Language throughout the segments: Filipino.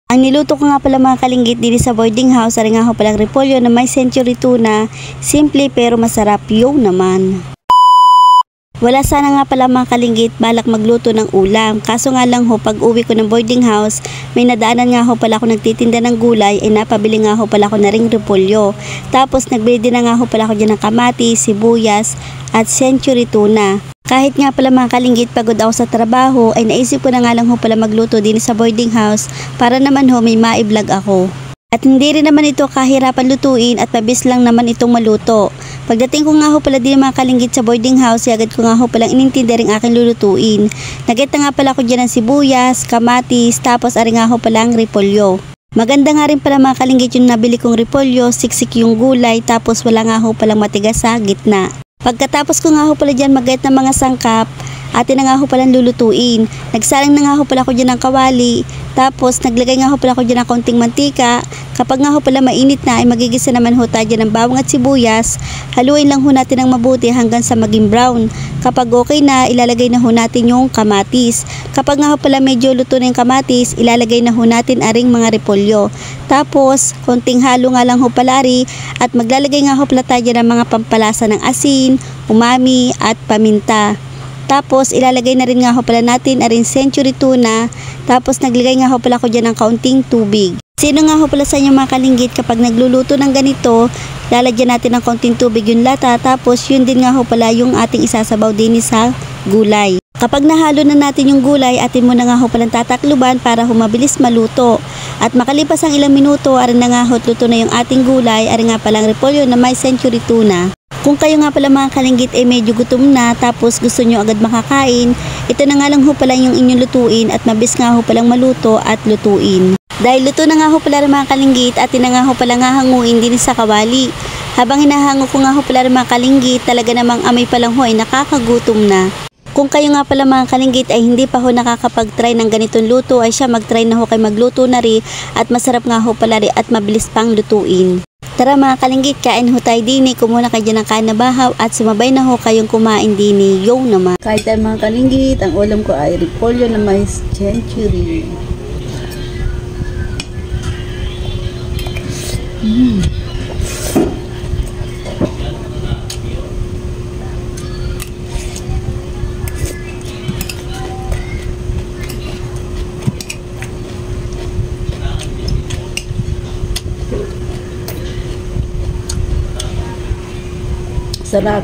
Ang niluto ko nga pala mga kalinggit dito sa boarding house, ari nga ho palang repolyo na may century tuna. Simple pero masarap yung naman. Wala sana nga pala mga kalinggit balak magluto ng ulam. Kaso nga lang ho, pag uwi ko ng boarding house, may nadaanan nga ho pala ako nagtitinda ng gulay, ay napabili nga ho pala ako na ring repolyo. Tapos nagbili din na nga ho pala ako dyan ng kamatis, sibuyas at century tuna. Kahit nga pala mga kalinggit pagod ako sa trabaho, ay naisip ko na nga lang ho pala magluto din sa boarding house para naman ho may ma-vlog ako. At hindi rin naman ito kahirapan lutuin at mabilis lang naman itong maluto. Pagdating ko nga ho pala din mga kalinggit sa boarding house, agad ko nga ho palang inintindi rin aking lulutuin. Nagkita nga pala ako dyan ng sibuyas, kamatis, tapos ari nga ho pala ang repolyo. Maganda nga rin pala mga kalinggit yung nabili kong repolyo, siksik yung gulay, tapos wala nga ho palang matigas sa gitna. Pagkatapos ko nga ho pala dyan magayat ng mga sangkap, atin na nga ho palang lulutuin. Nagsalang na nga ho pala ako dyan ng kawali, tapos naglagay nga ho pala ako dyan ng konting mantika. Kapag nga ho pala mainit na ay magigisa naman ho tayo dyan ng bawang at sibuyas. Haluin lang ho natin ng mabuti hanggang sa maging brown. Kapag okay na, ilalagay na ho natin yung kamatis. Kapag nga ho pala medyo luto na yung kamatis, ilalagay na ho natin aring mga repolyo. Tapos konting halo nga lang ho pala ari, at maglalagay nga ho pala tayo dyan ng mga pampalasa ng asin, umami at paminta. Tapos ilalagay na rin nga ho pala natin aring century tuna. Tapos naglagay nga ho pala ko dyan ng kaunting tubig. Sino nga ho pala sa inyo mga kalinggit kapag nagluluto ng ganito, lalagyan natin ng kaunting tubig yung lata. Tapos yun din nga ho pala yung ating isasabaw din sa gulay. Kapag nahalo na natin yung gulay, atin mo na nga ho palang tatakluban para humabilis maluto. At makalipas ang ilang minuto, arin na nga ho luto na yung ating gulay. Arin nga palang repolyo na may century tuna. Kung kayo nga pala mga kalinggit ay medyo gutom na, tapos gusto nyo agad makakain, ito na nga lang ho pala yung inyong lutuin at mabis nga ho palang maluto at lutuin. Dahil luto na nga ho pala rin mga kalinggit, atin na nga ho pala nga hanguin din sa kawali. Habang hinahango ko nga ho pala rin mga kalinggit, talaga namang amoy palang ho ay nakakagutom na. Kung kayo nga pala mga kalinggit ay hindi pa ho nakakapag-try ng ganitong luto, ay siya mag-try na ho kayo magluto na rin, at masarap nga ho pala rin at mabilis pang lutuin. Tara mga kalinggit, kain ho tayo dini. Kumuna kayo dyan ng kain na bahaw at sumabay na ho kayong kumain dini. Yo naman. Kain tayo mga kalinggit, ang ulam ko ay repolyo na may century. Sarap.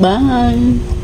Bye.